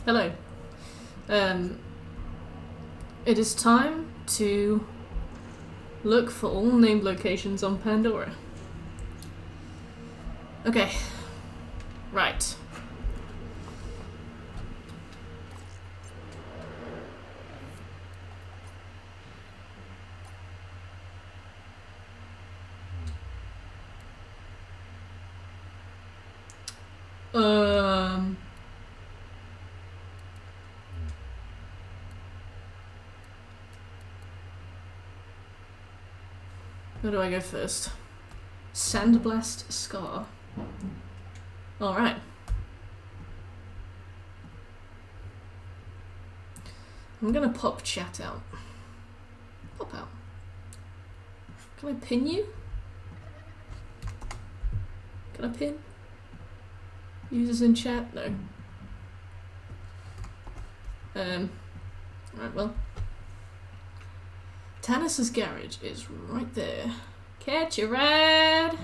Hello. It is time to look for all named locations on Pandora. Okay. Right. Where do I go first? Sandblast Scar. Alright. I'm gonna pop chat out. Pop out. Can I pin you? Can I pin? Users in chat? No. Right, well. Tanis's garage is right there. Catch a ride!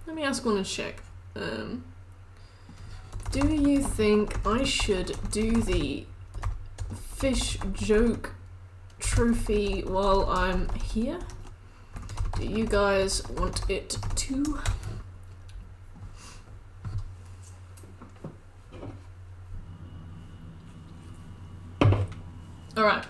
Let me ask one and check. Do you think I should do the fish joke trophy while I'm here? Do you guys want it too? Alright.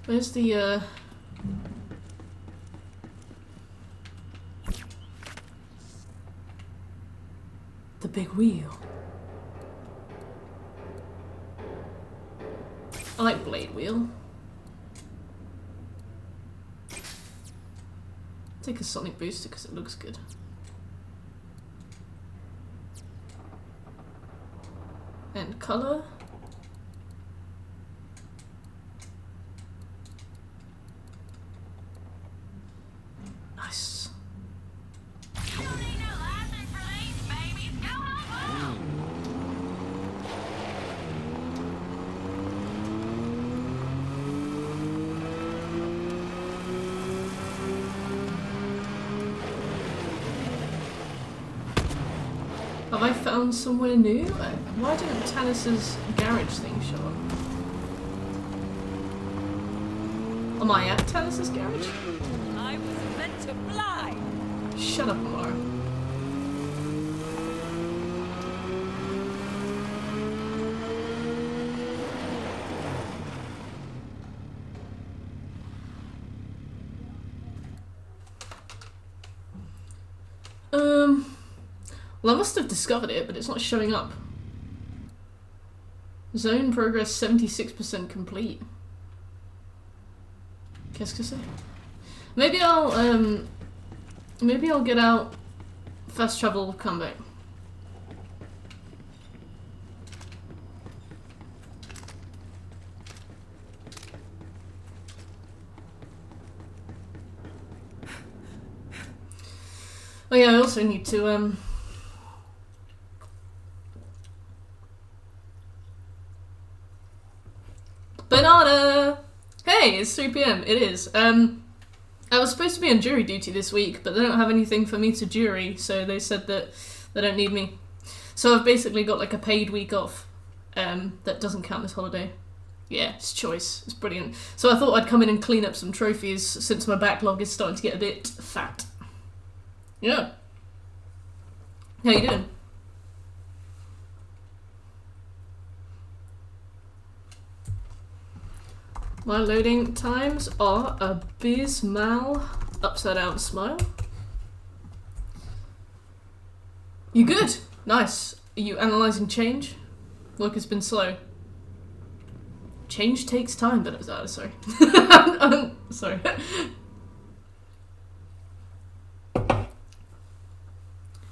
Where's the big wheel? I like blade wheel. Take a sonic booster because it looks good. And color. Nice. Have I found somewhere new? Why didn't Tanis's garage thing show up? Am I at Tanis's garage? I was meant to fly! Shut up, Amara. Well, I must have discovered it, but it's not showing up. Zone progress 76% complete. Qu'est-ce que c'est? Maybe I'll get out, fast travel, come back. Oh yeah, I also need to Banana! Hey, it's 3 PM. It is. I was supposed to be on jury duty this week, but they don't have anything for me to jury, so they said that they don't need me. So I've basically got like a paid week off that doesn't count as holiday. Yeah, it's choice. It's brilliant. So I thought I'd come in and clean up some trophies since my backlog is starting to get a bit fat. Yeah. How you doing? My loading times are abysmal. Upside down smile. You good? Nice. Are you analysing change? Work has been slow. Change takes time, but sorry. Sorry.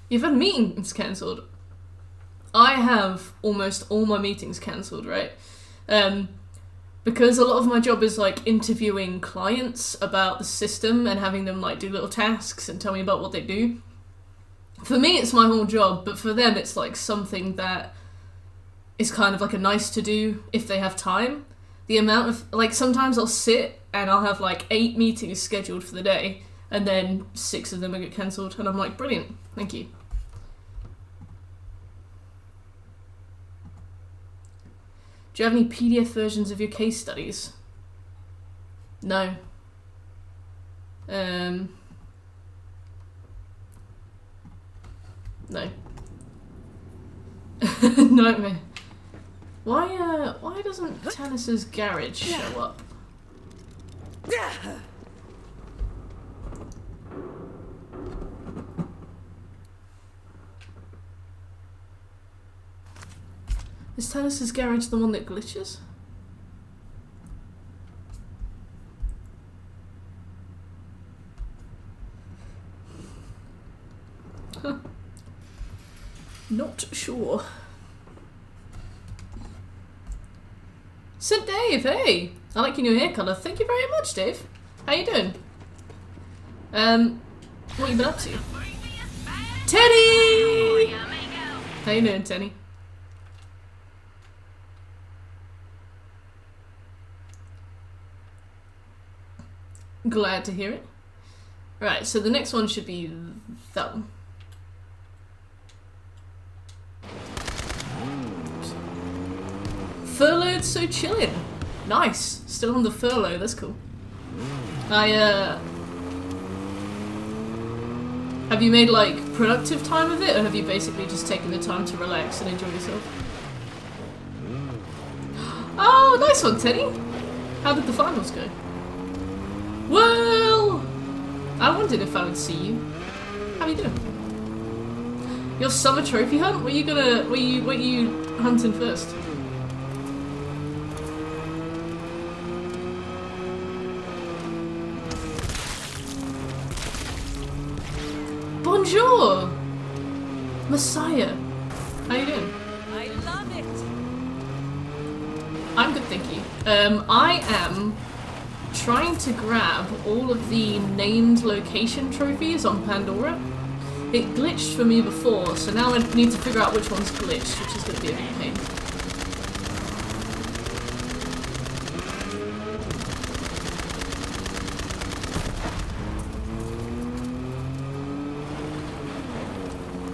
You've had meetings cancelled. I have almost all my meetings cancelled, right? Because a lot of my job is like interviewing clients about the system and having them like do little tasks and tell me about what they do. For me, it's my whole job, but for them, it's like something that is kind of like a nice to do if they have time. The amount of, like, sometimes I'll sit and I'll have like 8 meetings scheduled for the day, and then 6 of them will get cancelled, and I'm like, brilliant, thank you. Do you have any PDF versions of your case studies? No. No. Nightmare. Why doesn't Tannis's garage show up? Is Tannis's garage the one that glitches? Huh. Not sure. St. Dave, hey! I like your new hair colour. Thank you very much, Dave. How you doing? What you been up to? Teddy! How you doing, Teddy? Glad to hear it. Right, so the next one should be that one. Furloughed, so chillin'. Nice. Still on the furlough, that's cool. Have you made like productive time of it, or have you basically just taken the time to relax and enjoy yourself? Oh, nice one, Teddy. How did the finals go? Well, I wondered if I would see you. How you doing? Your summer trophy hunt? What you hunting first? Bonjour! Messiah. How you doing? I love it. I'm good, thank you. I am trying to grab all of the named location trophies on Pandora. It glitched for me before, so now I need to figure out which one's glitched, which is going to be a big pain.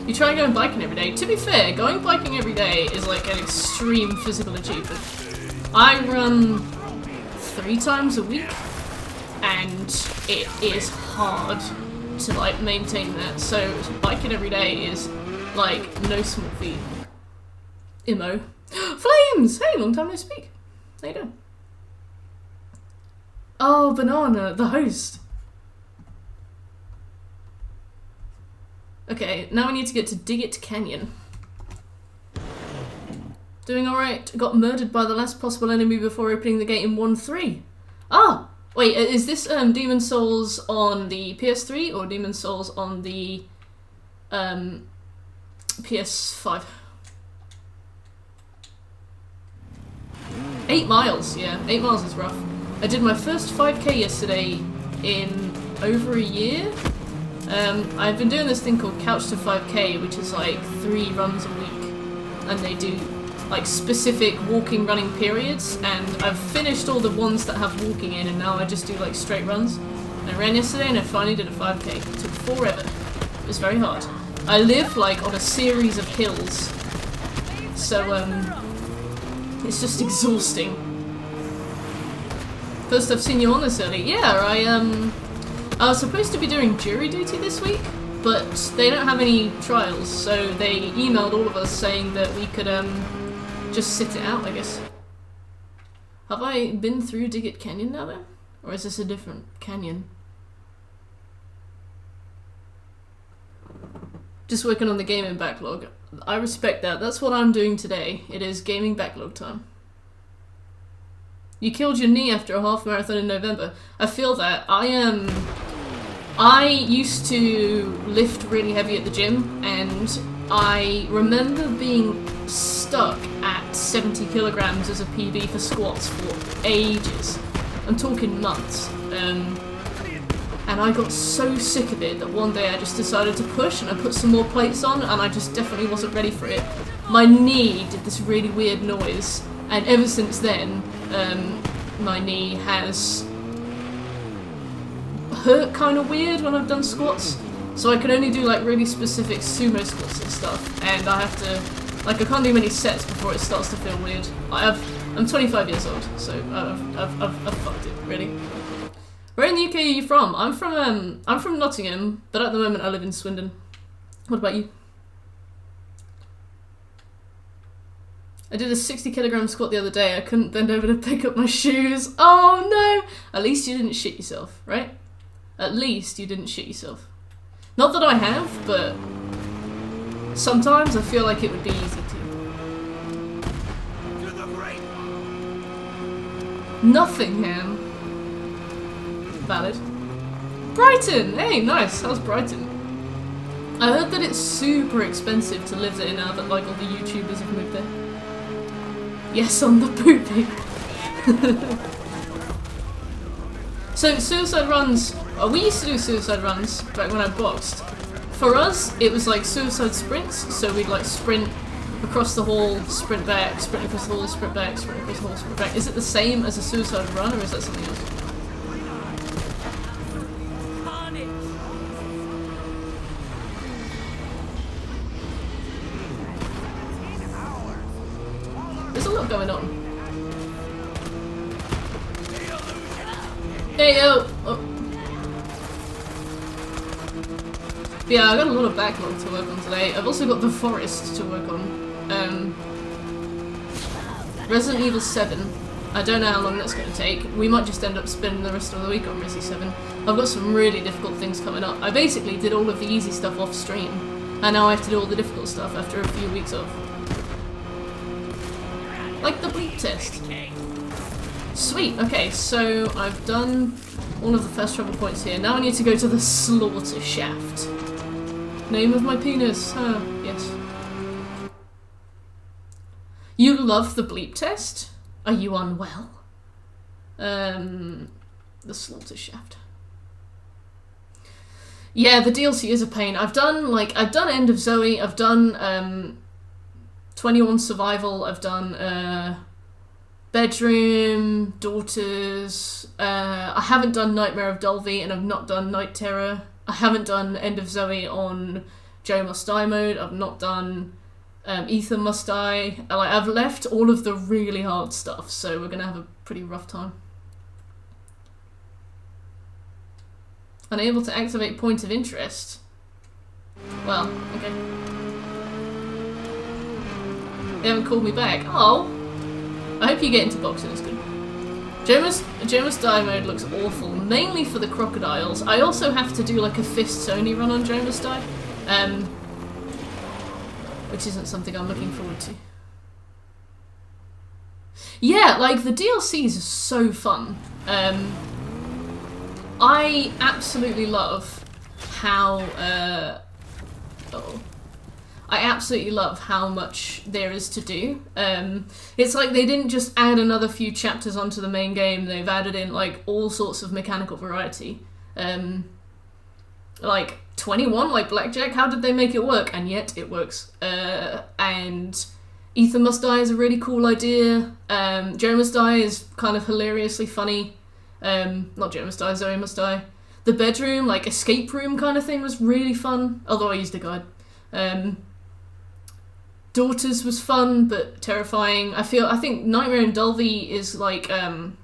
You try going biking every day. To be fair, going biking every day is like an extreme physical achievement. I run 3 times a week, and it is hard to like maintain that. So biking every day is like no small feat. Imo. Flames! Hey, long time no speak. How you doing? Oh, Banana, the host. Okay, now we need to get to Dig Canyon. Doing alright. Got murdered by the last possible enemy before opening the gate in 1-3. Ah! Wait, is this Demon Souls on the PS3 or Demon Souls on the PS5? 8 miles, yeah. 8 miles is rough. I did my first 5k yesterday in over a year. I've been doing this thing called Couch to 5k, which is like 3 runs a week, and they do like specific walking running periods, and I've finished all the ones that have walking in, and now I just do like straight runs. And I ran yesterday and I finally did a 5k. It took forever. It was very hard. I live like on a series of hills, so it's just exhausting. First I've seen you on this early. Yeah, I was supposed to be doing jury duty this week, but they don't have any trials, so they emailed all of us saying that we could just sit it out, I guess. Have I been through Dig Canyon now then? Or is this a different canyon? Just working on the gaming backlog. I respect that. That's what I'm doing today. It is gaming backlog time. You killed your knee after a half marathon in November. I feel that. I used to lift really heavy at the gym, and I remember being stuck at 70 kilograms as a PB for squats for ages. I'm talking months. And I got so sick of it that one day I just decided to push, and I put some more plates on, and I just definitely wasn't ready for it. My knee did this really weird noise, and ever since then, my knee has hurt kind of weird when I've done squats. So I can only do like really specific sumo squats and stuff, and I have to, like, I can't do many sets before it starts to feel weird. I'm 25 years old, so I've fucked it, really. Where in the UK are you from? I'm from Nottingham, but at the moment I live in Swindon. What about you? I did a 60 kilogram squat the other day. I couldn't bend over to pick up my shoes. Oh no! At least you didn't shit yourself, right? At least you didn't shit yourself. Not that I have, but sometimes I feel like it would be easy to. Nottingham. Valid. Brighton! Hey, nice. How's Brighton? I heard that it's super expensive to live there now that like all the YouTubers have moved there. Yes, on the pooping. So suicide runs, we used to do suicide runs back when I boxed. For us, it was like suicide sprints, so we'd like sprint across the hall, sprint back, sprint across the hall, sprint back, sprint across the hall, sprint back. Is it the same as a suicide run, or is that something else? There's a lot going on. Hey yo! Oh. Yeah, I got a lot of backlog to work on today. I've also got The Forest to work on. Resident Evil 7. I don't know how long that's going to take. We might just end up spending the rest of the week on Resi 7. I've got some really difficult things coming up. I basically did all of the easy stuff off stream, and now I have to do all the difficult stuff after a few weeks off. Like the bleep test. Sweet, okay, so I've done all of the fast travel points here. Now I need to go to the slaughter shaft. Name of my penis, huh, yes. You love the bleep test? Are you unwell? The slaughter shaft. Yeah, the DLC is a pain. I've done End of Zoe, I've done 21 Survival, I've done Bedroom, Daughters, I haven't done Nightmare of Dulvey, and I've not done Night Terror. I haven't done End of Zoe on Joe Must Die mode, I've not done Ethan Must Die. I've left all of the really hard stuff, so we're gonna have a pretty rough time. Unable to activate point of interest. Well, okay. They haven't called me back. Oh! I hope you get into boxing, it's good. Joe Must Die mode looks awful, mainly for the crocodiles. I also have to do like a fists only run on Joe Must Die, which isn't something I'm looking forward to. Yeah, like the DLCs are so fun. I absolutely love how, I absolutely love how much there is to do. It's like they didn't just add another few chapters onto the main game, they've added in like all sorts of mechanical variety. Like 21, like Blackjack, how did they make it work? And yet it works. And Ethan Must Die is a really cool idea. Joe Must Die is kind of hilariously funny. Not Joe Must Die, Zoe Must Die. The bedroom, like escape room kind of thing was really fun, although I used a guide. Daughters was fun, but terrifying. I think Nightmare in Dulvey is like, kind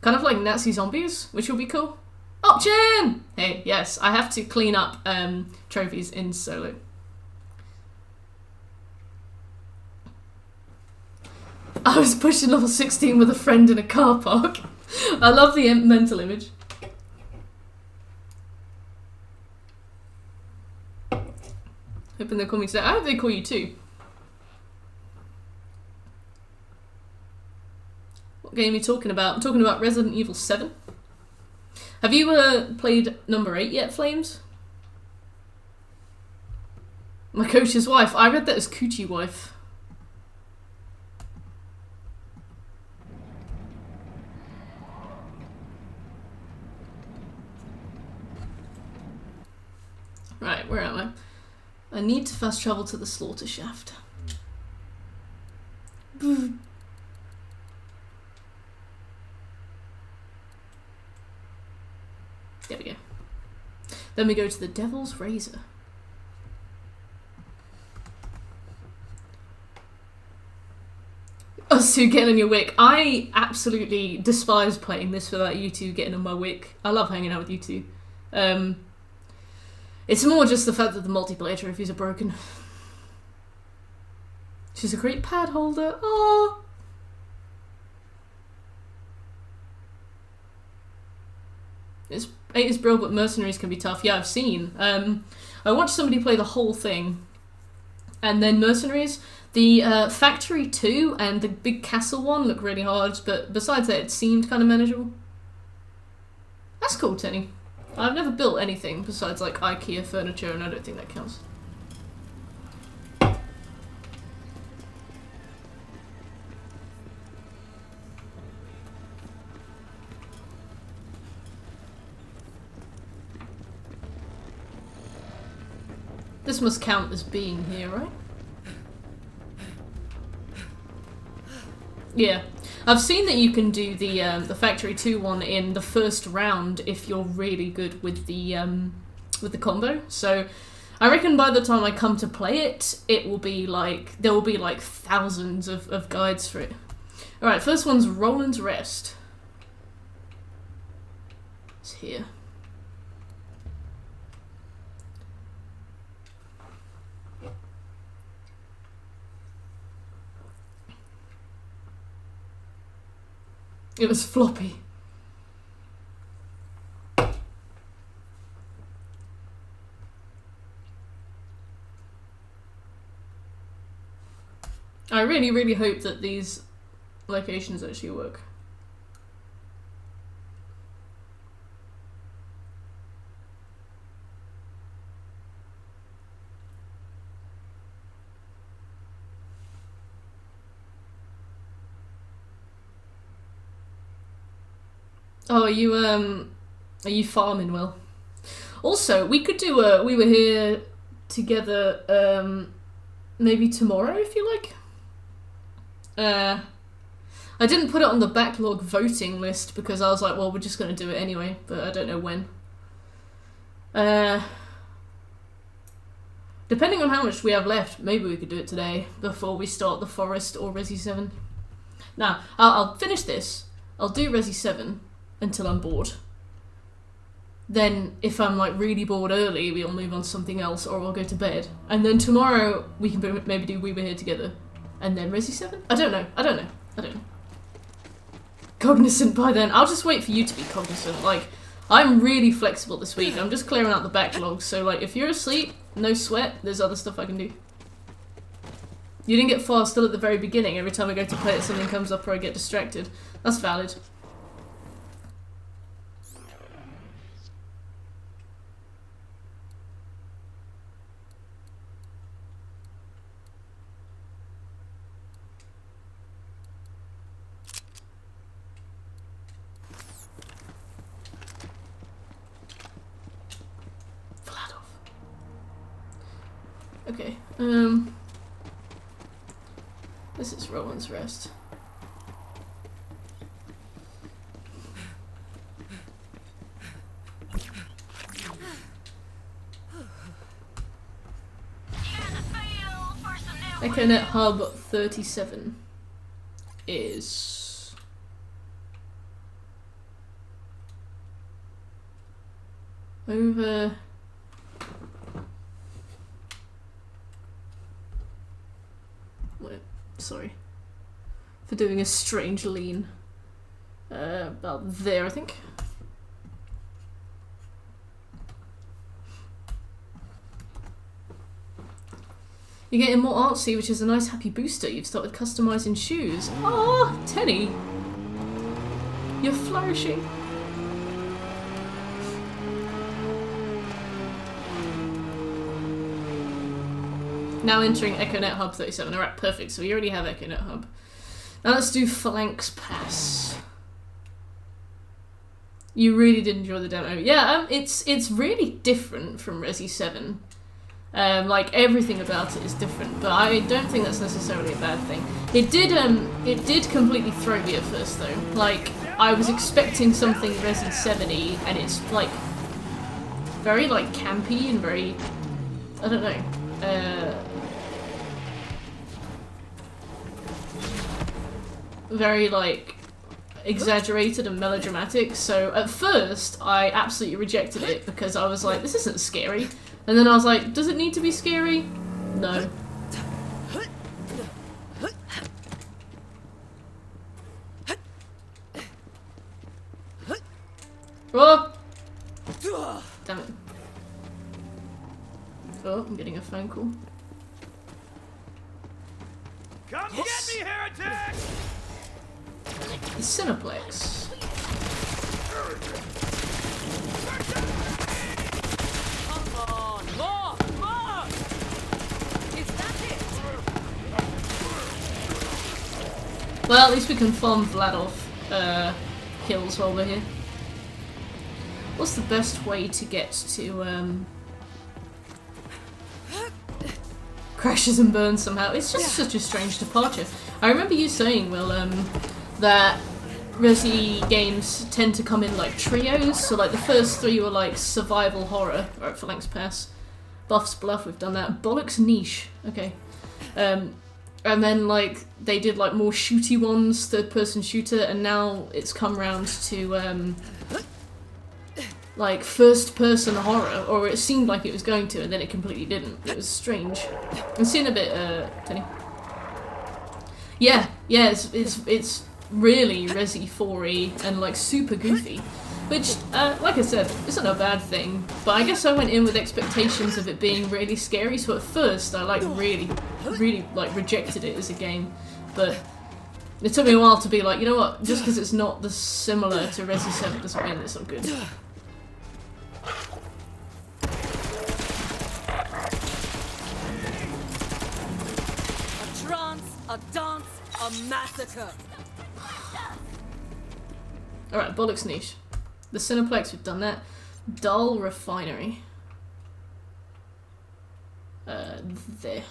of like Nazi zombies, which will be cool. Option! Hey, yes, I have to clean up, trophies in solo. I was pushing level 16 with a friend in a car park. I love the mental image. Hoping they'll call me today. I hope they call you too. What game are you talking about? I'm talking about Resident Evil 7. Have you played number 8 yet, Flames? My coach's wife. I read that as Coochie wife. Right, where am I? I need to fast travel to the slaughter shaft. There we go. Then we go to the Devil's Razor. Us two getting on your wick. I absolutely despise playing this without you two getting on my wick. I love hanging out with you two. It's more just the fact that the multiplayer trophies are broken. She's a great pad holder. Oh. It's 8 is brilliant, but Mercenaries can be tough. Yeah, I've seen. I watched somebody play the whole thing, and then Mercenaries. The Factory 2 and the big castle one look really hard, but besides that, it seemed kind of manageable. That's cool, Tenny. I've never built anything besides like IKEA furniture, and I don't think that counts. This must count as being here, right? Yeah. I've seen that you can do the Factory 2 one in the first round if you're really good with the combo. So I reckon by the time I come to play it, it will be like there will be like thousands of guides for it. Alright, first one's Roland's Rest. It's here. It was floppy. I really, really hope that these locations actually work. Oh, are you farming, Will? Also, we could do we were here together, maybe tomorrow, if you like. I didn't put it on the backlog voting list because I was like, well, we're just going to do it anyway, but I don't know when. Depending on how much we have left, maybe we could do it today before we start the Forest or Resi 7. Now, I'll finish this. I'll do Resi 7 until I'm bored. Then, if I'm like really bored early, we'll move on to something else, or we'll go to bed. And then tomorrow we can maybe do We Were Here Together, and then Resi 7. I don't know. Cognizant by then. I'll just wait for you to be cognizant. Like, I'm really flexible this week. I'm just clearing out the backlog. So like, if you're asleep, no sweat. There's other stuff I can do. You didn't get far still at the very beginning. Every time I go to play it, something comes up or I get distracted. That's valid. Okay, this is Roland's Rest. Econet Hub 37 is over. Sorry for doing a strange lean. About there, I think. You're getting more artsy, which is a nice happy booster. You've started customizing shoes. Oh, Tenny. You're flourishing. Now entering EchoNet Hub 37. Alright, perfect. So we already have EchoNet Hub. Now let's do Phalanx Pass. You really did enjoy the demo. Yeah, it's really different from Resi 7. Like, everything about it is different, but I don't think that's necessarily a bad thing. It did completely throw me at first, though. Like, I was expecting something Resi 7-y, and it's, like, very, like, campy and very... I don't know. Very, like, exaggerated and melodramatic, so at first I absolutely rejected it because I was like, this isn't scary. And then I was like, does it need to be scary? No. Oh! Damn it. Oh, I'm getting a phone call. Come get me, heretic! The Cineplex. Come on, more! Is that it? Well, at least we can farm Vladov kills while we're here. What's the best way to get to Crashes and Burns somehow? It's just such a strange departure. I remember you saying, Will, that Resi games tend to come in like trios, so like the first three were like survival horror, right, Phalanx Pass, Buff's Bluff, we've done that, Bollocks Niche, okay, and then like they did like more shooty ones, third person shooter, and now it's come round to like first person horror, or it seemed like it was going to, and then it completely didn't. It was strange. I'm seeing a bit, Tenny. Yeah, it's really Resi 4-y and like super goofy, which, like I said, isn't a bad thing, but I guess I went in with expectations of it being really scary, so at first I like really like rejected it as a game, but it took me a while to be like, you know what, just because it's not the similar to Resi 7 doesn't mean it's not good. A trance, a dance, a massacre. Alright, Bollocks Niche. The Cineplex, we've done that. Dull Refinery. There.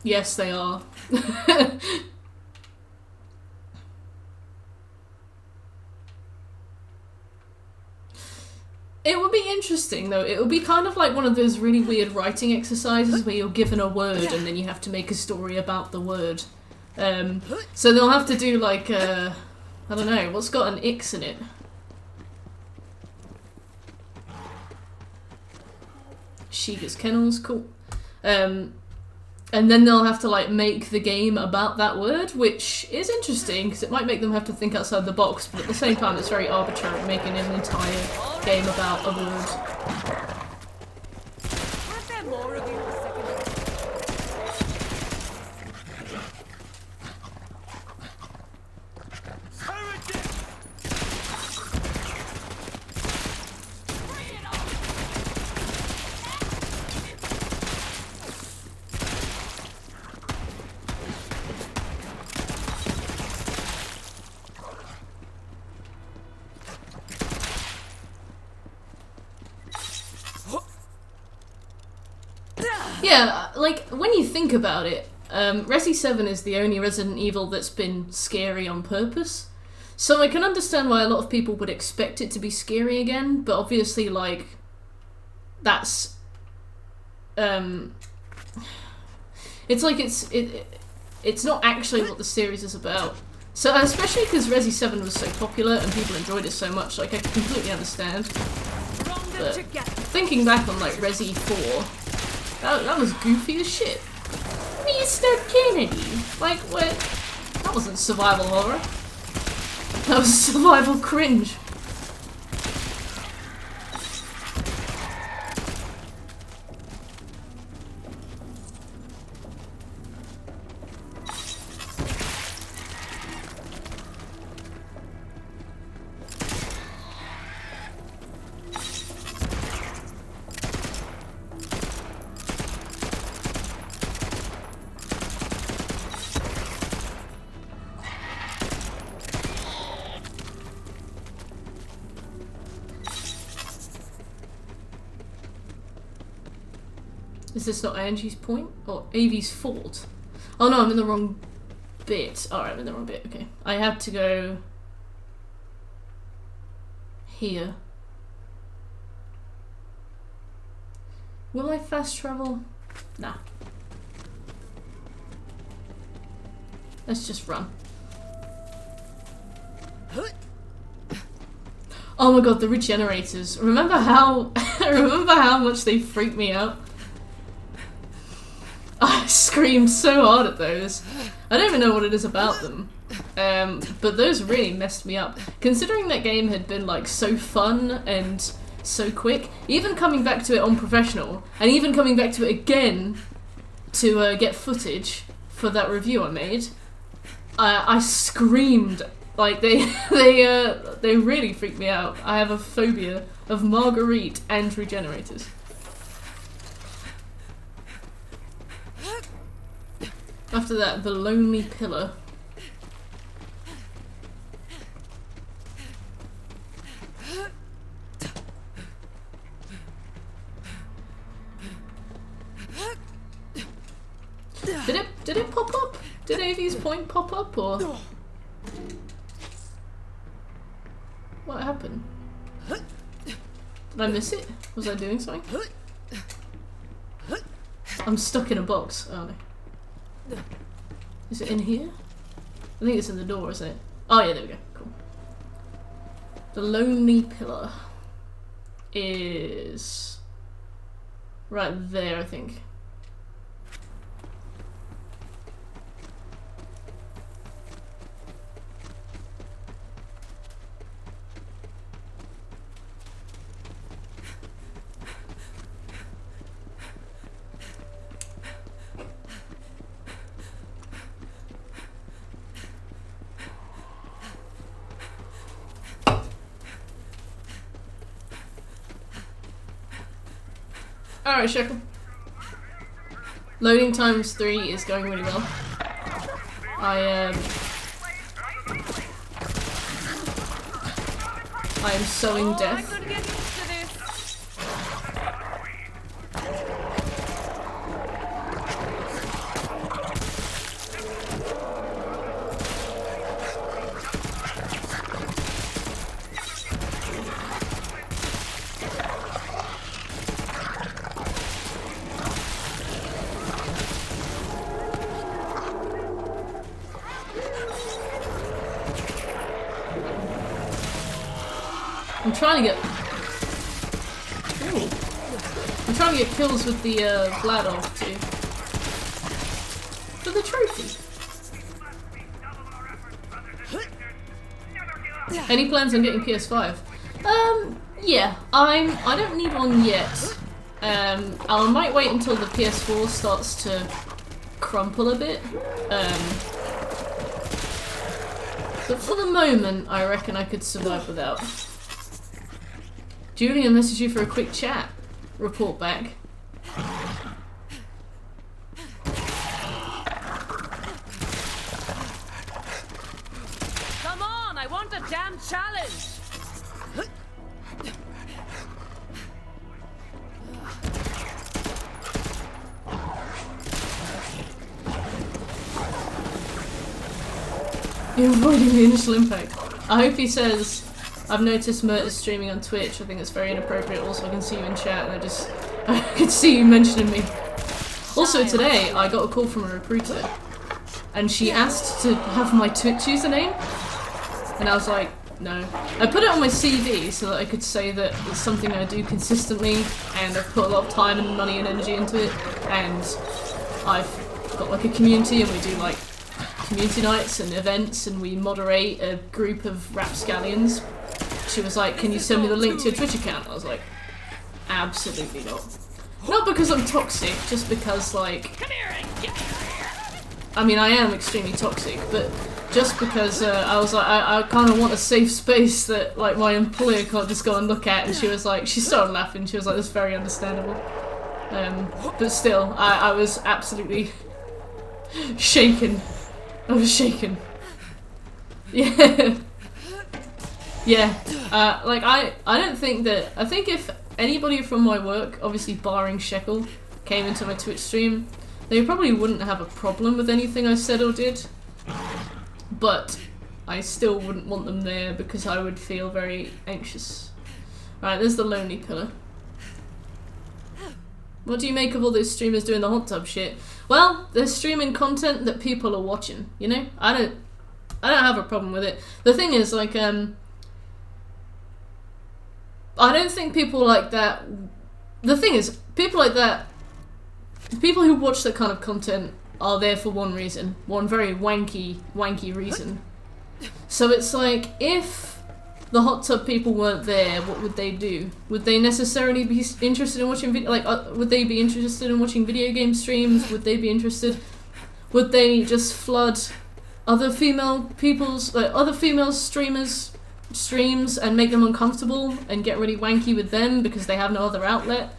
Yes, they are. It would be interesting, though. It would be kind of like one of those really weird writing exercises where you're given a word and then you have to make a story about the word. So they'll have to do like, I don't know, what's got an X in it? Shiga's Kennels, cool. And then they'll have to like make the game about that word, which is interesting because it might make them have to think outside the box, but at the same time it's very arbitrary making an entire game about a word. Aren't there more of you in a second? Heretic! Yeah, like, when you think about it, Resi 7 is the only Resident Evil that's been scary on purpose. So I can understand why a lot of people would expect it to be scary again, but obviously, like, that's... it's like it's not actually what the series is about. So, especially because Resi 7 was so popular and people enjoyed it so much, like, I completely understand. Wrong but together. thinking back on like Resi 4, that was goofy as shit. Mr. Kennedy! Like, what? That wasn't survival horror. That was survival cringe. Is this not Angie's point? Or Avi's fault? Oh no, I'm in the wrong bit. Alright, I'm in the wrong bit. Okay. I had to go here. Will I fast travel? Nah. Let's just run. Oh my god, the regenerators. Remember how much they freaked me out? I screamed so hard at those. I don't even know what it is about them. But those really messed me up. Considering that game had been like so fun and so quick, even coming back to it on professional, and even coming back to it again to get footage for that review I made, I screamed. Like they really freaked me out. I have a phobia of Marguerite and regenerators. After that, the lonely pillar. Did it pop up? Did Avi's point pop up, or what happened? Did I miss it? Was I doing something? I'm stuck in a box. Oh no. Is it in here? I think it's in the door, isn't it? Oh yeah, there we go. Cool. The lonely pillar is right there, I think. Alright, Shekel. Loading times 3 is going really well. I am sowing death. I could get used to this. I'm trying to get. Ooh. I'm trying to get kills with the Plat off too. For the trophy. Any plans on getting PS5? Yeah. I don't need one yet. I might wait until the PS4 starts to crumple a bit. But for the moment, I reckon I could survive without. Julian messaged you for a quick chat. Report back. Come on, I want a damn challenge. You're avoiding the initial impact. I hope he says, I've noticed Mert is streaming on Twitch. I think it's very inappropriate. Also, I can see you in chat, and I could see you mentioning me. Also, today I got a call from a recruiter, and she asked to have my Twitch username, and I was like, No. I put it on my CV so that I could say that it's something I do consistently, and I've put a lot of time and money and energy into it, and I've got like a community, and we do like community nights and events, and we moderate a group of rapscallions. She was like, can you send me the link to your Twitch account? I was like, absolutely not. Not because I'm toxic, just because like, I mean I am extremely toxic, but just because I was like, I kind of want a safe space that like my employer can't just go and look at, and she was like, she started laughing, she was like, that's very understandable. But still, I was absolutely shaken. I was shaken. Yeah. Yeah. Like, I don't think that... I think if anybody from my work, obviously barring Shekel, came into my Twitch stream, they probably wouldn't have a problem with anything I said or did. But I still wouldn't want them there because I would feel very anxious. Right, there's the lonely pillar. What do you make of all those streamers doing the hot tub shit? Well, they're streaming content that people are watching, you know? I don't have a problem with it. The thing is, like, I don't think people like that... The thing is, people like that... People who watch that kind of content are there for one reason. One very wanky reason. So it's like, if the hot tub people weren't there, what would they do? Would they necessarily be interested in watching would they be interested in watching video game streams? Would they be interested? Would they just flood other female streamers streams and make them uncomfortable and get really wanky with them because they have no other outlet?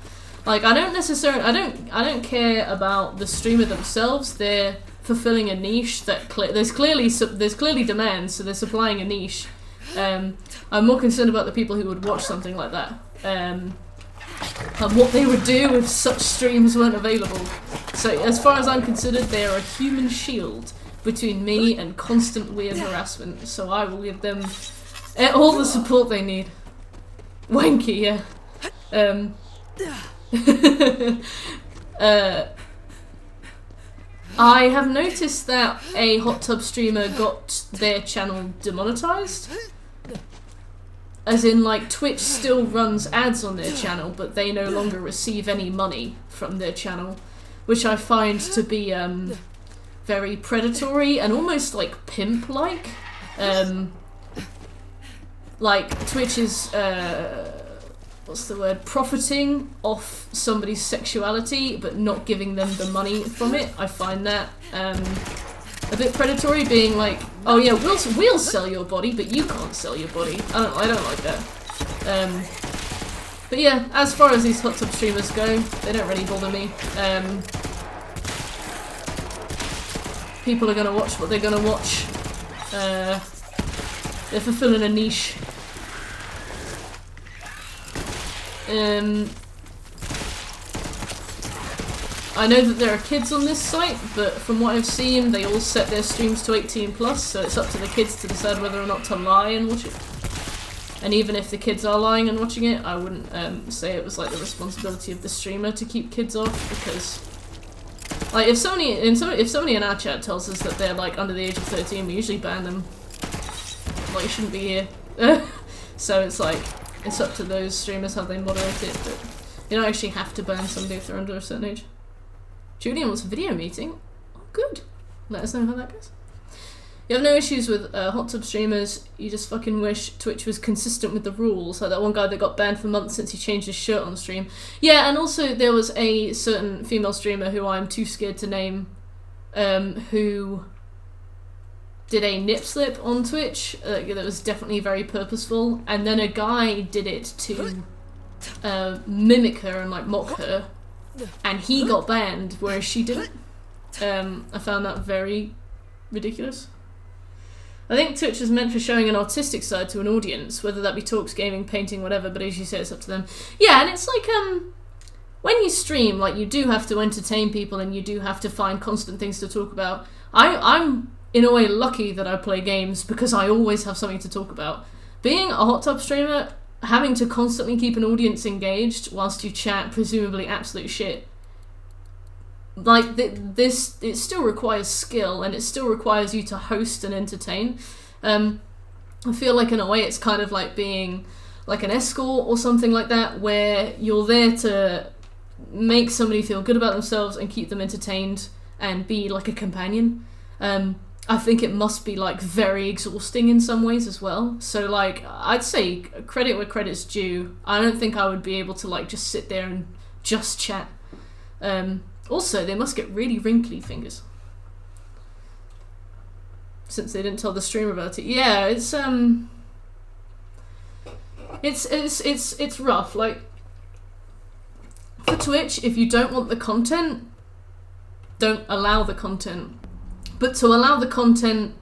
Like, I don't care about the streamer themselves. They're fulfilling a niche that there's clearly demand, so they're supplying a niche. I'm more concerned about the people who would watch something like that, and what they would do if such streams weren't available. So as far as I'm concerned, they are a human shield between me and constant weird harassment, so I will give them all the support they need. Wanky, yeah. I have noticed that a hot tub streamer got their channel demonetized. As in, like, Twitch still runs ads on their channel, but they no longer receive any money from their channel, which I find to be very predatory and almost like pimp-like. Like, Twitch is what's the word? Profiting off somebody's sexuality, but not giving them the money from it. I find that a bit predatory, being like, oh yeah, we'll sell your body, but you can't sell your body. I don't like that. But yeah, as far as these hot tub streamers go, they don't really bother me. People are gonna watch what they're gonna watch. They're fulfilling a niche. I know that there are kids on this site, but from what I've seen, they all set their streams to 18+, so it's up to the kids to decide whether or not to lie and watch it. And even if the kids are lying and watching it, I wouldn't say it was like the responsibility of the streamer to keep kids off, because like if somebody in our chat tells us that they're like under the age of 13, we usually ban them. Like, you shouldn't be here. So it's like, it's up to those streamers how they moderate it, but you don't actually have to ban somebody if they're under a certain age. Julian wants a video meeting. Oh, good. Let us know how that goes. You have no issues with hot tub streamers, you just fucking wish Twitch was consistent with the rules, like that one guy that got banned for months since he changed his shirt on stream. Yeah, and also there was a certain female streamer who I'm too scared to name, who did a nip slip on Twitch that was definitely very purposeful, and then a guy did it to mimic her and like mock her, and he got banned, whereas she didn't. I found that very ridiculous. I think Twitch is meant for showing an artistic side to an audience, whether that be talks, gaming, painting, whatever, but as you say, it's up to them. Yeah, and it's like, when you stream, like, you do have to entertain people and you do have to find constant things to talk about. I'm in a way lucky that I play games because I always have something to talk about. Being a hot tub streamer, having to constantly keep an audience engaged whilst you chat presumably absolute shit, like, it still requires skill, and it still requires you to host and entertain. I feel like in a way it's kind of like being like an escort or something like that, where you're there to make somebody feel good about themselves and keep them entertained and be like a companion. I think it must be like very exhausting in some ways as well. So like I'd say credit where credit's due. I don't think I would be able to like just sit there and just chat. Also, they must get really wrinkly fingers since they didn't tell the streamer about it. Yeah, it's rough. Like for Twitch, if you don't want the content, don't allow the content. But to allow the content,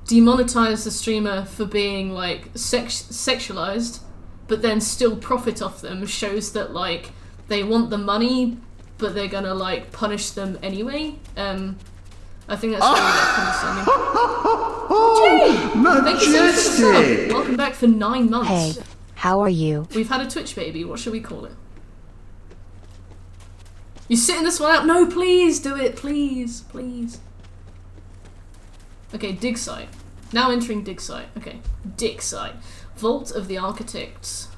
demonetize the streamer for being like sexualized, but then still profit off them, shows that like they want the money, but they're gonna like punish them anyway. I think that's really condescending. Jay! Thank you so much for the sub. Welcome back for 9 months. Hey, how are you? We've had a Twitch baby. What should we call it? You sitting this one out? No, please do it. Please, please. Okay, dig site. Now entering dig site. Okay, dig site. Vault of the Architects.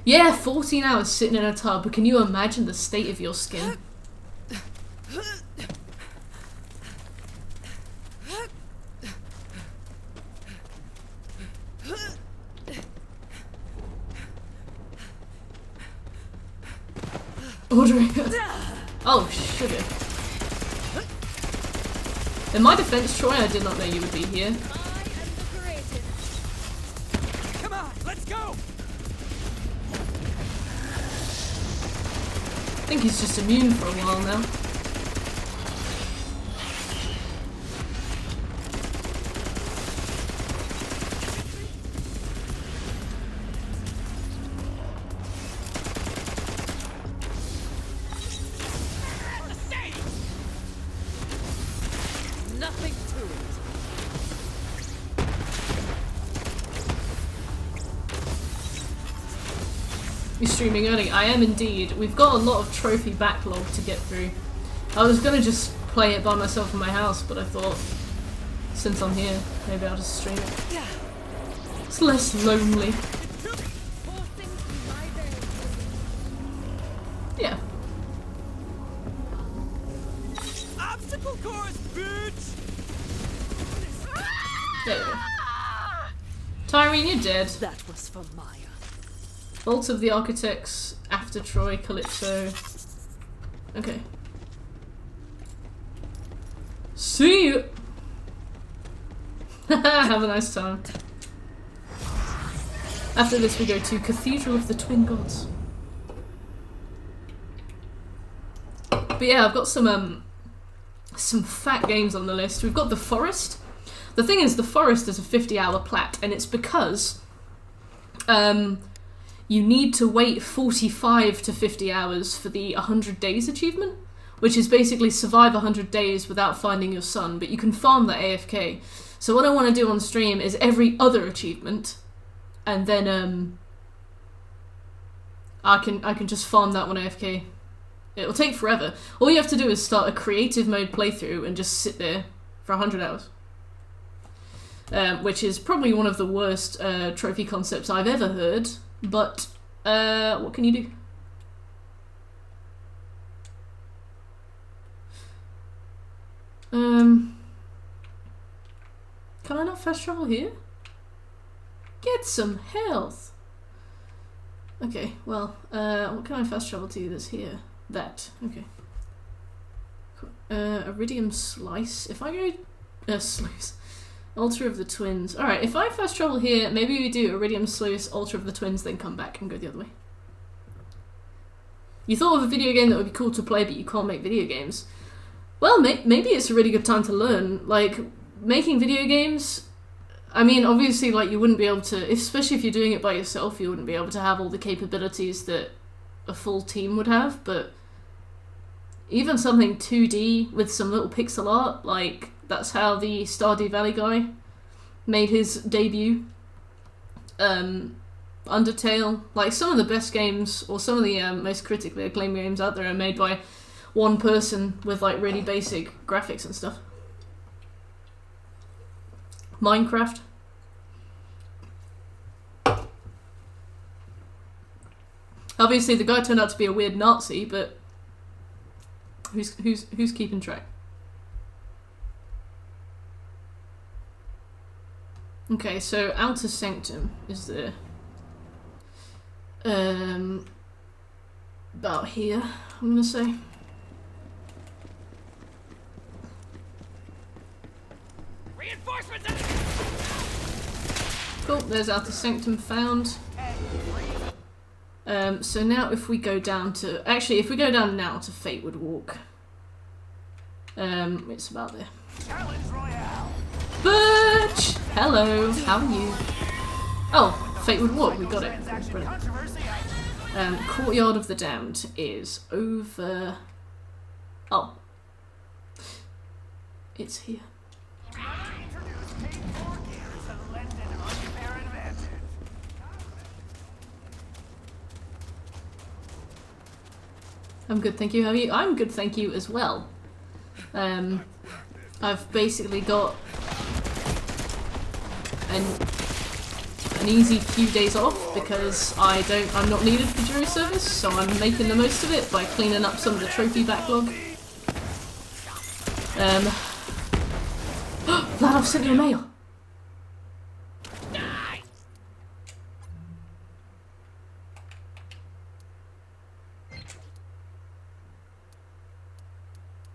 Yeah, 14 hours sitting in a tub, but can you imagine the state of your skin? Ordering. Oh, sugar. In my defense, Troy, I did not know you would be here. I am the creative. Come on, let's go! I think he's just immune for a while now. Nothing to it. You're streaming early. I am indeed. We've got a lot of trophy backlog to get through. I was gonna just play it by myself in my house, but I thought, since I'm here, maybe I'll just stream it. It's less lonely. Forcing my day. Yeah. Obstacle course, bitch! There we go. Tyrene, you're dead. That was for Maya. Vault of the Architects, after Troy, Calypso. Okay. See you! Have a nice time. After this we go to Cathedral of the Twin Gods. But yeah, I've got some fat games on the list. We've got The Forest. The thing is, The Forest is a 50-hour plat, and it's because you need to wait 45 to 50 hours for the 100 days achievement, which is basically survive 100 days without finding your son, but you can farm that AFK. So what I want to do on stream is every other achievement, and then I can just farm that one AFK. It'll take forever. All you have to do is start a creative mode playthrough and just sit there for 100 hours. Which is probably one of the worst trophy concepts I've ever heard, but what can you do? Can I not fast travel here? Get some health! Okay, well, what can I fast travel to that's here? That, okay. Cool. Iridium Slice. If I go... Slice. Altar of the Twins. Alright, if I fast travel here, maybe we do Iridium Sluice, Altar of the Twins, then come back and go the other way. You thought of a video game that would be cool to play, but you can't make video games. Well, maybe it's a really good time to learn. Like, making video games... I mean, obviously, like, you wouldn't be able to... Especially if you're doing it by yourself, you wouldn't be able to have all the capabilities that a full team would have, but... Even something 2D with some little pixel art, like... That's how the Stardew Valley guy made his debut. Undertale, like some of the best games, or some of the most critically acclaimed games out there are made by one person with like really basic graphics and stuff. Minecraft, Obviously, the guy turned out to be a weird Nazi, but who's keeping track? Okay, so Outer Sanctum is there. About here, I'm gonna say. Reinforcements! Cool, there's Outer Sanctum found. So now if we go down to... Actually, if we go down now to Fatewood Walk. It's about there. Challenge Royale! Butch! Hello, how are you? Oh, Fatewood Walk, we got it. Brilliant. Courtyard of the Damned is over... Oh. It's here. I'm good, thank you. How are you? I'm good, thank you as well. I've basically got an easy few days off because I'm not needed for jury service, so I'm making the most of it by cleaning up some of the trophy backlog. Vlad, I've sent you a mail.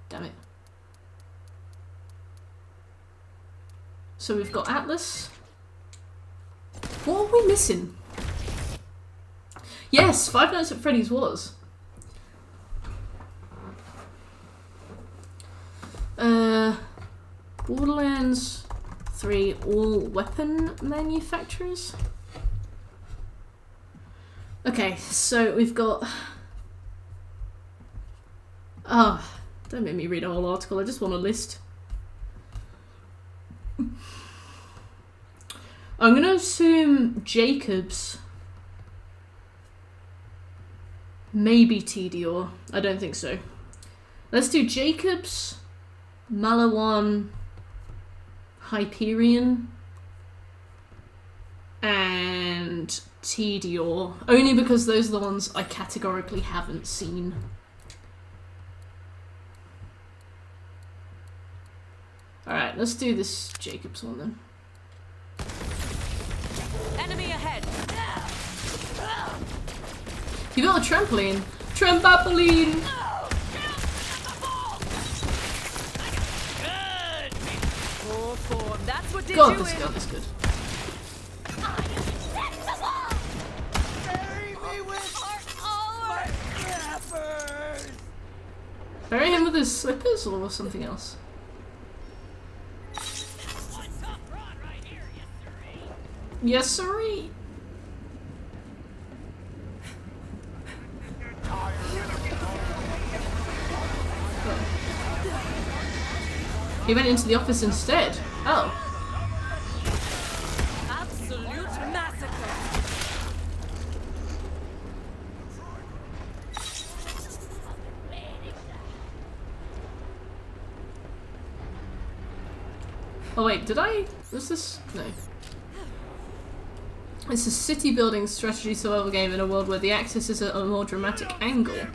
Damn it. So we've got Atlas. What are we missing? Yes, Five Nights at Freddy's was. Borderlands 3 all weapon manufacturers. Okay, so we've got... Oh, don't make me read a whole article, I just want a list. I'm gonna assume Jacobs. Maybe TDR. I don't think so. Let's do Jacobs, Malawan, Hyperion, and TDR. Only because those are the ones I categorically haven't seen. Alright, let's do this Jacobs one then. Enemy ahead. You built a trampoline. Trampoline! Full form. That's what did God, you this in. gun is good. Bury me with my snappers! Bury him with his slippers or something else? Yes, sirree. He went into the office instead. Oh. Absolute massacre. Oh wait, did I? Was this? No. It's a city building strategy survival game in a world where the axis is at a more dramatic angle.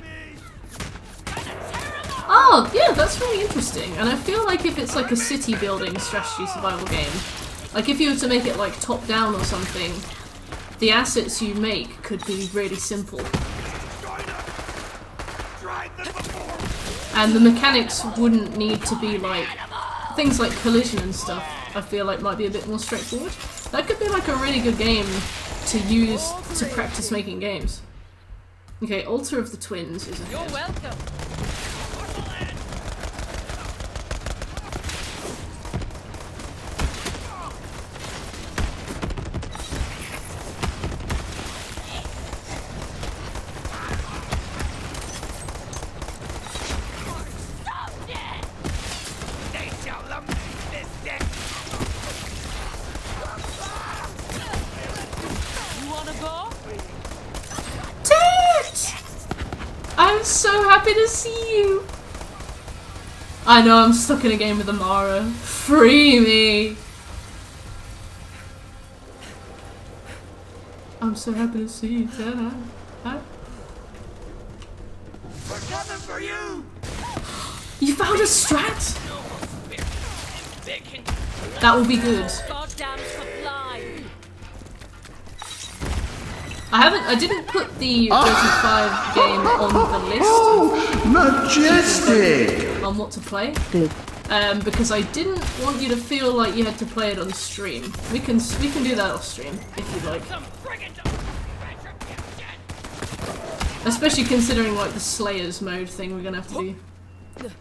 Oh, yeah, that's really interesting. And I feel like if it's like a city building strategy survival game, like if you were to make it like top down or something, the assets you make could be really simple. And the mechanics wouldn't need to be like, things like collision and stuff, I feel like might be a bit more straightforward. That could be like a really good game to use to practice making games. Okay, Altar of the Twins is You're ahead. welcome. They shall lament this day! You wanna go? Tit! I'm so happy to see you! I know, I'm stuck in a game with Amara. Free me! I'm so happy to see you, Ted. Hi. them for you! You found a strat? That will be good. Goddamn supply. I didn't put the 35 game on the list. Majestic! On what to play. Because I didn't want you to feel like you had to play it on stream. We can do that off stream if you'd like. Especially considering like the Slayers mode thing we're gonna have to do.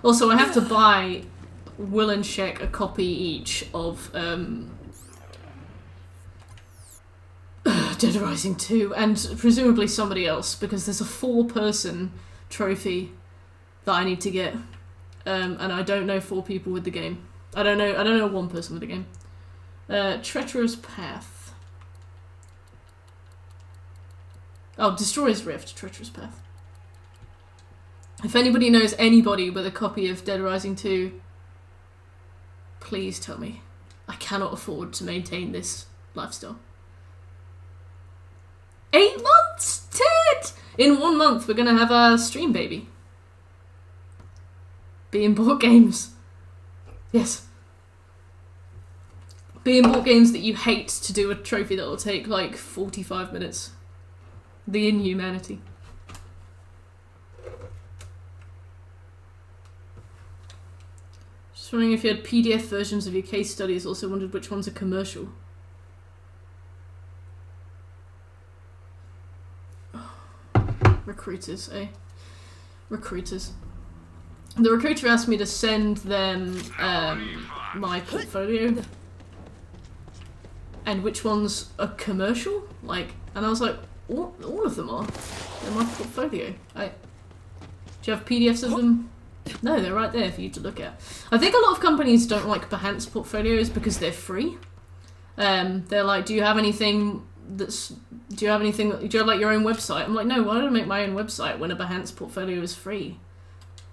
Also, I have to buy Will and Sheck a copy each of Dead Rising 2, and presumably somebody else, because there's a 4-person trophy that I need to get, and I don't know 4 people with the game. I don't know 1 person with the game. Treacherous Path. Oh, Destroyer's Rift, Treacherous Path. If anybody knows anybody with a copy of Dead Rising 2, please tell me. I cannot afford to maintain this lifestyle. 8 months? Tit! In 1 month, we're gonna have a stream, baby. Being board games. Yes. Being board games that you hate to do a trophy that will take like 45 minutes. The inhumanity. Just wondering if you had PDF versions of your case studies, also wondered which ones are commercial. Recruiters, eh? Recruiters. The recruiter asked me to send them my portfolio and which ones are commercial, like, and I was like, all of them are. They're my portfolio. Do you have PDFs of them? No, they're right there for you to look at. I think a lot of companies don't like Behance portfolios because they're free. They're like, do you have anything that's... Do you have like your own website? I'm like, no, why don't I make my own website when a Behance portfolio is free?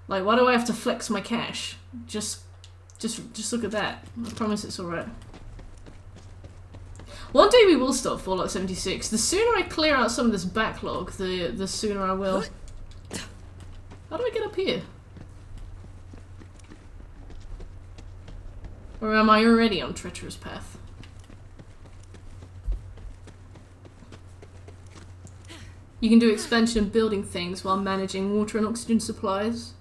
Like, why do I have to flex my cash? Just look at that. I promise it's alright. One day we will stop Fallout 76. The sooner I clear out some of this backlog, the sooner I will. How do I get up here? Or am I already on Treacherous Path? You can do expansion and building things while managing water and oxygen supplies.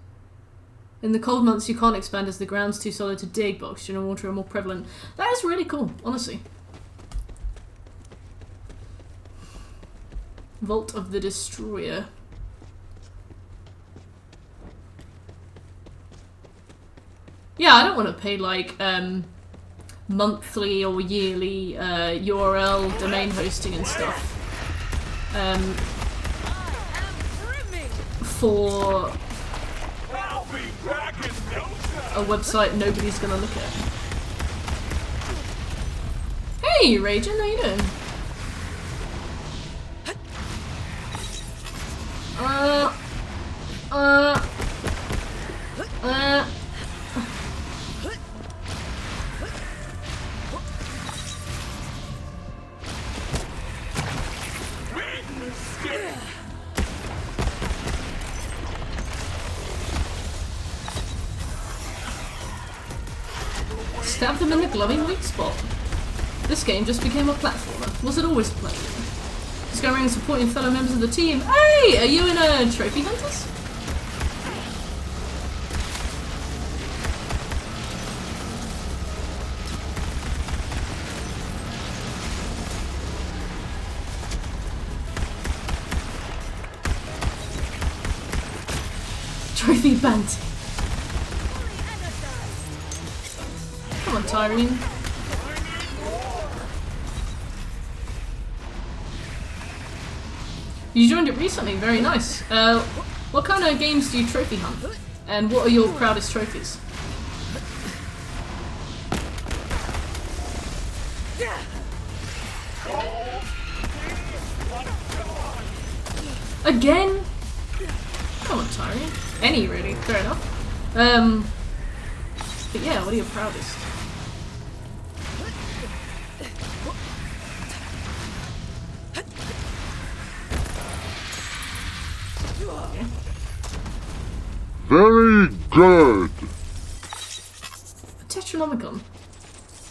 In the cold months, you can't expand as the ground's too solid to dig, but oxygen and water are more prevalent. That is really cool, honestly. Vault of the Destroyer. Yeah, I don't want to pay like monthly or yearly URL domain hosting and stuff. For a website nobody's gonna look at. Hey, Ragin, how you doing? Stab them in the glowing weak spot. This game just became a platformer. Was it always a platformer? Just going around supporting fellow members of the team. Hey, are you in a Trophy Hunters? Trophy Bounty. Come on, Tyrene. You joined it recently, very nice. What kind of games do you trophy hunt? And what are your proudest trophies? Again? Come on, Tyrene. Any, really. Fair enough. But yeah, what are your proudest? Very good. Tetranomicon.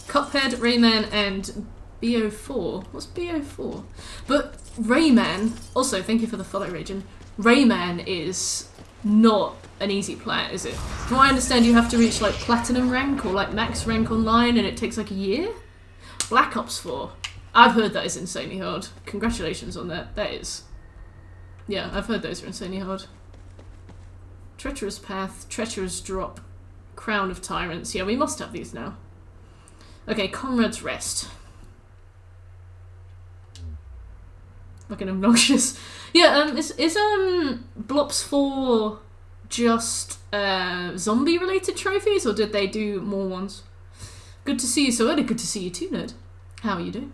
Cuphead, Rayman, and BO4. What's BO4? But Rayman, also thank you for the follow, Ragin. Rayman is not an easy plat, is it? From what I understand, you have to reach like platinum rank or like max rank online and it takes like a year? Black Ops 4. I've heard that is insanely hard. Congratulations on that. That is. Yeah, I've heard those are insanely hard. Treacherous Path, Treacherous Drop, Crown of Tyrants. Yeah, we must have these now. Okay, Comrade's Rest. Fucking obnoxious. Yeah, is Blops 4 just zombie related trophies, or did they do more ones? Good to see you so early. Good to see you too, Nerd. How are you doing?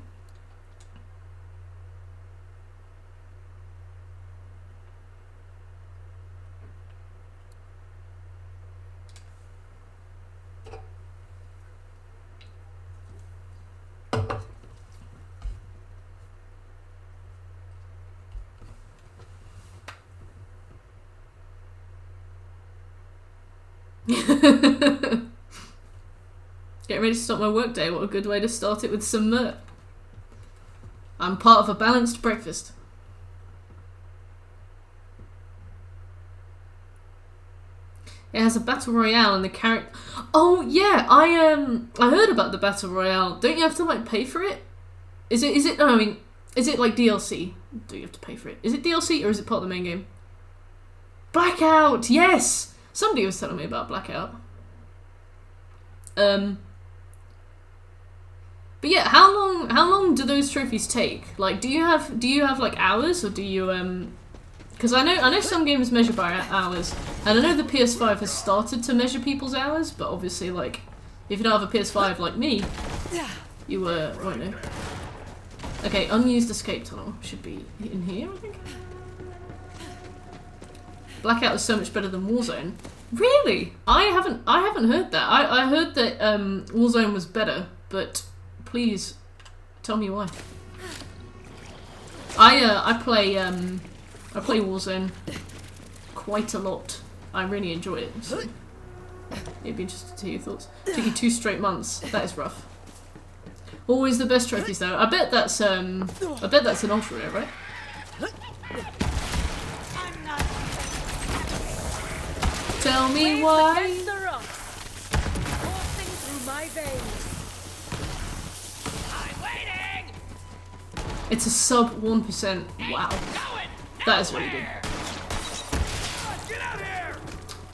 Getting ready to start my workday. What a good way to start it with some Mert. I'm part of a balanced breakfast. It has a battle royale and the character. Oh yeah, I heard about the battle royale. Don't you have to like pay for it? Is it? No, I mean, is it like DLC? Do you have to pay for it? Is it DLC or is it part of the main game? Blackout. Yes. Somebody was telling me about Blackout. But yeah, how long do those trophies take? Like, do you have like hours, or do you because I know some games measure by hours, and I know the PS5 has started to measure people's hours, but obviously, like, if you don't have a PS5 like me, you won't know. Okay, unused escape tunnel should be in here, I think. Blackout is so much better than Warzone. Really? I haven't heard that. I heard that Warzone was better, but please tell me why. I play Warzone quite a lot. I really enjoy it. So it'd be interesting to hear your thoughts. Took you 2 straight months. That is rough. Always the best trophies though. I bet that's an ultra rare, right? Tell me why. It's a sub 1%. Wow. That is really good.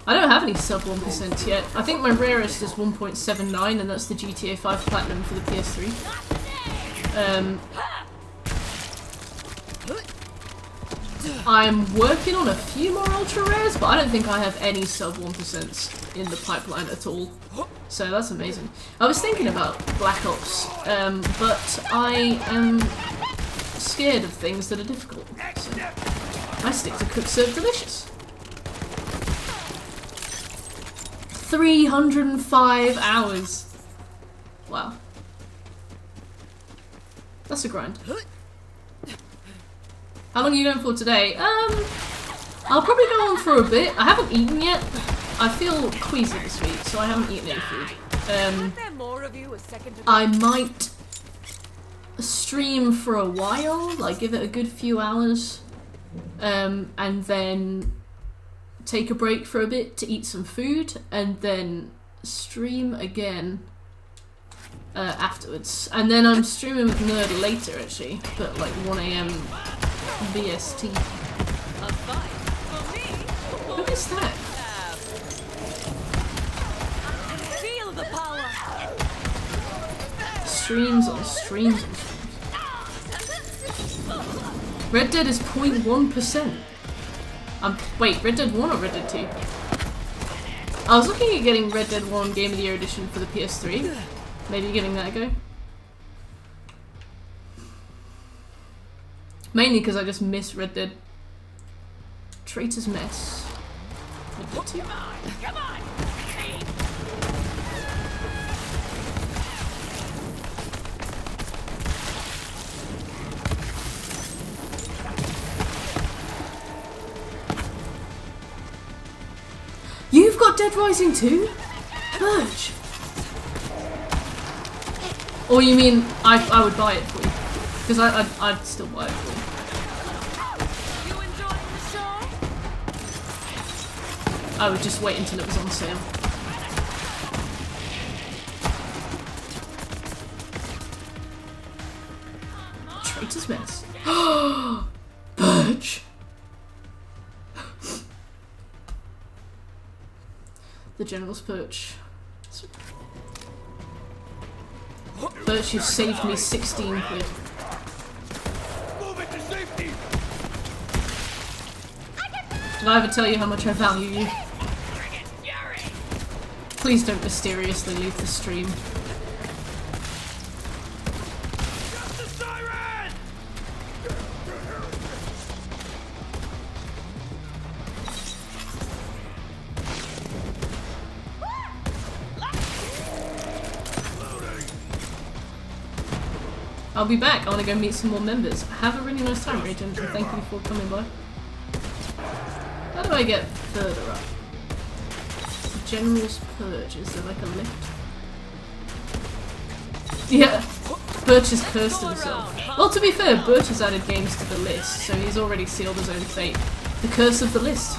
I don't have any sub 1% yet. I think my rarest is 1.79 and that's the GTA 5 Platinum for the PS3. I'm working on a few more ultra rares, but I don't think I have any sub 1% in the pipeline at all. So that's amazing. I was thinking about Black Ops, but I am scared of things that are difficult. So I stick to Cook Serve Delicious. 305 hours. Wow. That's a grind. How long are you going for today? I'll probably go on for a bit. I haven't eaten yet. I feel queasy this week, so I haven't eaten any food. I might stream for a while, like give it a good few hours, and then take a break for a bit to eat some food, and then stream again afterwards. And then I'm streaming with Nerd later, actually, but like 1 AM BST. Who is that? Feel the power. Streams on streams on streams. Red Dead is 0.1%. Wait, Red Dead 1 or Red Dead 2? I was looking at getting Red Dead 1 Game of the Year Edition for the PS3. Maybe giving that a go. Mainly because I just miss Red Dead. Traitor's Mess. Red Dead 2. Come on! Dead Rising 2? Birch. Or you mean I would buy it for you? Because I'd still buy it for you. You enjoying the show? I would just wait until it was on sale. Traitor's Mess. Birch. The General's Perch. Birch, you've saved me 16 quid. Move it to safety! Did I ever tell you how much I value you? Please don't mysteriously leave the stream. The siren! I'll be back. I want to go meet some more members. Have a really nice time, Regent, and thank you for coming by. How do I get further up? General's Perch. Is there like a lift? Yeah. Birch has cursed himself. Well, to be fair, Birch has added games to the list, so he's already sealed his own fate. The curse of the list.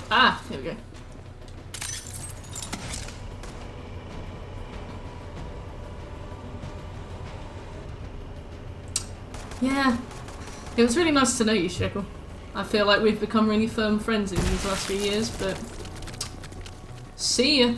Ah, here we go. Yeah, it was really nice to know you, Shekel. I feel like we've become really firm friends in these last few years, but see ya.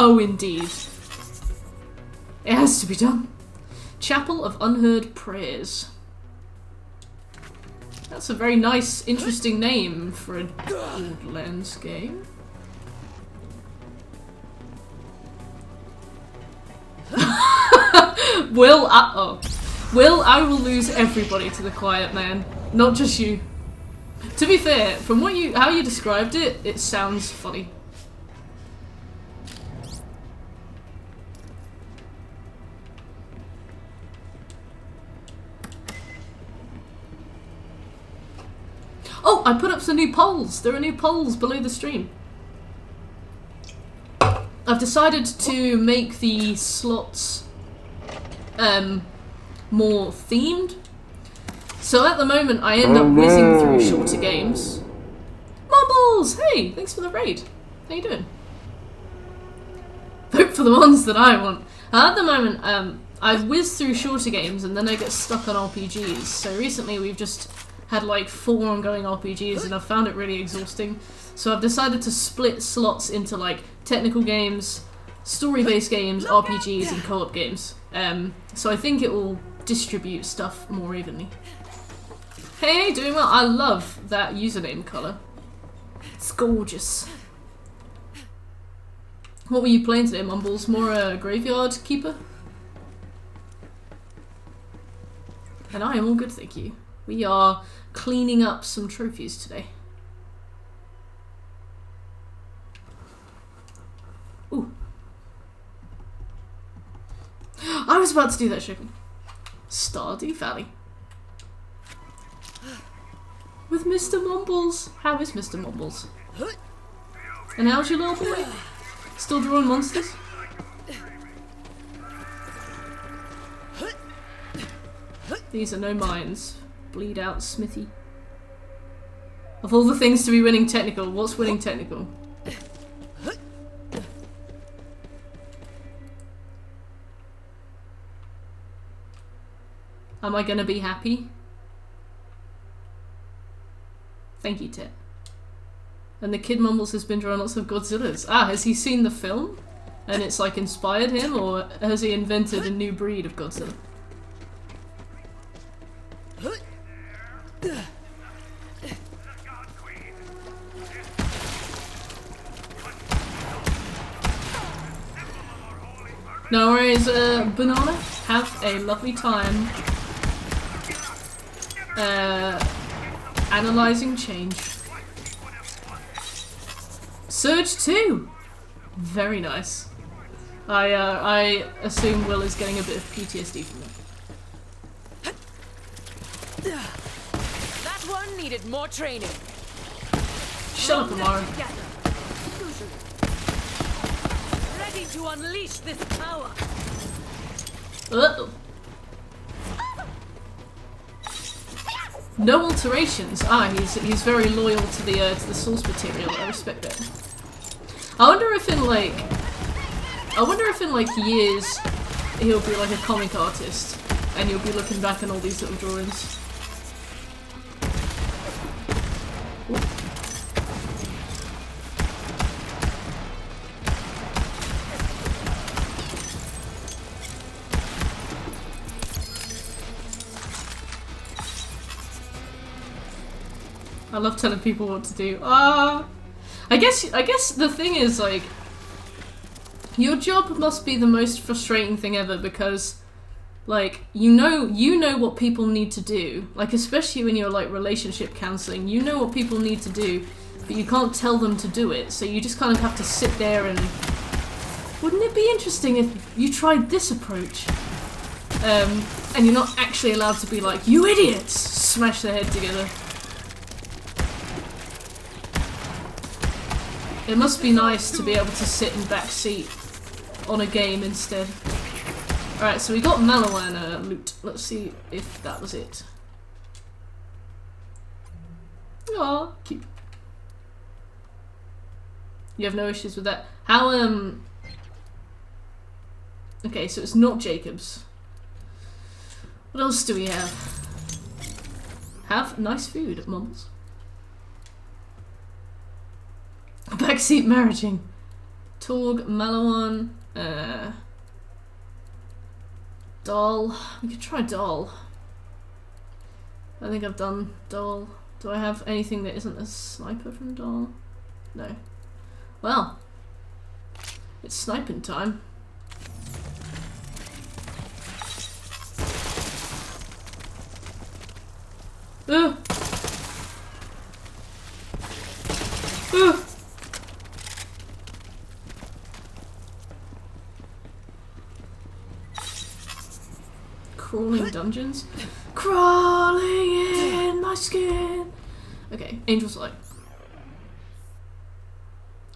Oh, indeed. It has to be done. Chapel of Unheard Prayers. That's a very nice, interesting name for a Borderlands game. Will, Will, I will lose everybody to the Quiet Man, not just you. To be fair, from what how you described it, it sounds funny. Oh, I put up some new polls. There are new polls below the stream. I've decided to make the slots more themed. So at the moment I end up whizzing through shorter games. Mumbles! Hey, thanks for the raid. How you doing? Vote for the ones that I want. At the moment, I whiz through shorter games and then I get stuck on RPGs. So recently we've just had like 4 ongoing RPGs and I've found it really exhausting. So I've decided to split slots into like technical games, story-based games, RPGs and co-op games. So I think it will distribute stuff more evenly. Hey, doing well. I love that username colour. It's gorgeous. What were you playing today, Mumbles? More Graveyard Keeper? And I am all good, thank you. We are cleaning up some trophies today. Ooh. I was about to do that, Chicken. Stardew Valley. With Mr. Mumbles. How is Mr. Mumbles? And how's your little boy? Still drawing monsters? These are no mines. Bleed out Smithy. Of all the things to be winning technical, what's winning technical? Am I gonna be happy? Thank you, Tit. And the kid Mumbles has been drawing lots of Godzillas. Ah, has he seen the film? And it's like inspired him, or has he invented a new breed of Godzilla? No worries, Banana. Have a lovely time. Analyzing change. Surge 2! Very nice. I assume Will is getting a bit of PTSD from that. That one needed more training. Shut up, Amara. Together. Ready to unleash this power. Uh-oh. No alterations. Ah, he's very loyal to the source material. I respect that. I wonder if in like years he'll be like a comic artist and you'll be looking back on all these little drawings. I love telling people what to do. I guess the thing is, like, your job must be the most frustrating thing ever because, like, you know what people need to do. Like, especially when you're like relationship counseling, you know what people need to do, but you can't tell them to do it. So you just kind of have to sit there and. Wouldn't it be interesting if you tried this approach? And you're not actually allowed to be like, you idiots! Smash their head together. It must be nice to be able to sit in back seat on a game instead. Alright, so we got Malawana loot. Let's see if that was it. Aw, cute. You have no issues with that. How, okay, so it's not Jacob's. What else do we have? Have nice food, mums. Backseat marriaging. Torg, Malawan, Doll. We could try Doll. I think I've done Doll. Do I have anything that isn't a sniper from Doll? No. Well, it's sniping time. Ugh. Ugh. Crawling dungeons? Crawling in my skin! Okay, Angel's Light.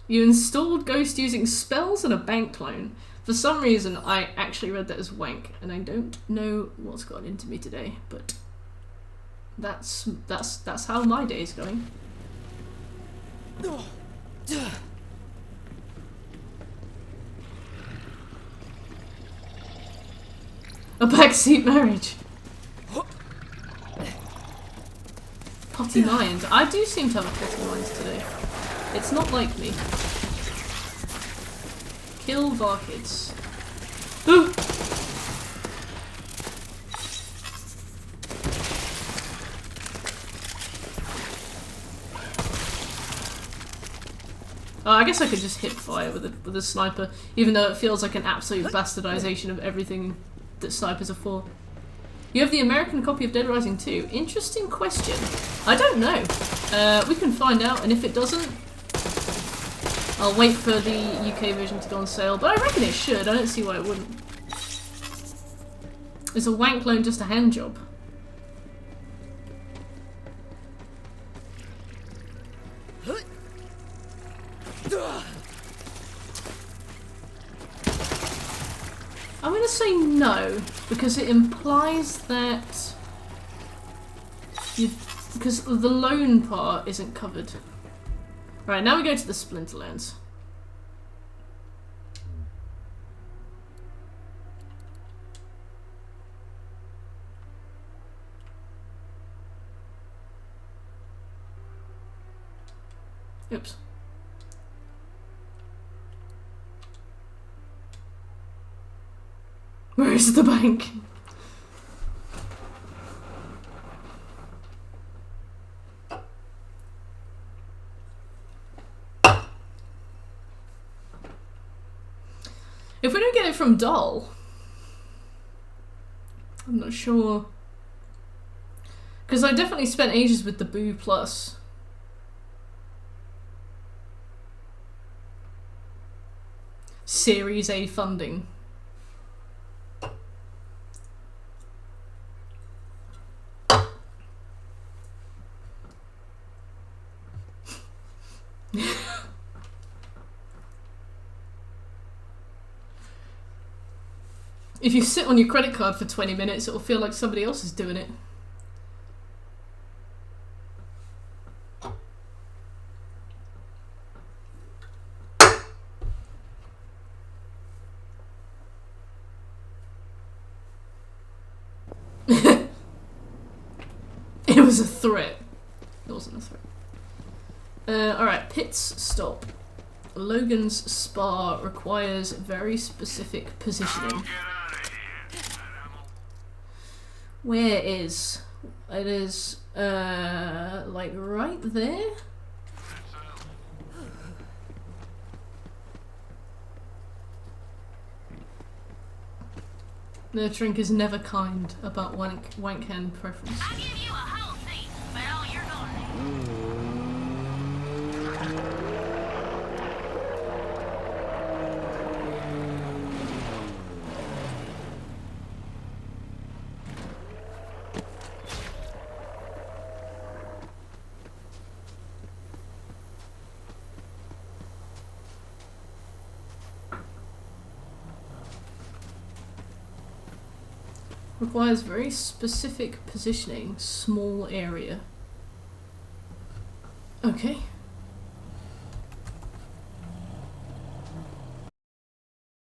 You installed Ghost using spells and a bank clone. For some reason, I actually read that as wank, and I don't know what's gotten into me today, but that's how my day's going. A backseat marriage. Potty mind. I do seem to have a potty mind today. It's not like me. Kill Varkids. I guess I could just hip fire with a sniper, even though it feels like an absolute bastardization of everything that snipers are for. You have the American copy of Dead Rising 2. Interesting question. I don't know. We can find out, and if it doesn't, I'll wait for the UK version to go on sale, but I reckon it should. I don't see why it wouldn't. Is a wank clone just a hand job? I'm gonna say no, because it implies that because the lone part isn't covered. Right, now we go to the Splinterlands. Oops. Where is the bank? If we don't get it from Doll, I'm not sure Because I definitely spent ages with the Boo Plus. Series A funding. If you sit on your credit card for 20 minutes, it'll feel like somebody else is doing it. It was a threat. It wasn't a threat. Alright, pits stop. Logan's Spa requires very specific positioning. Where is? It is, like right there? Nurturing is never kind about wank hand preference. I'll give you a whole seat, but all you're going. Requires very specific positioning, small area. Okay.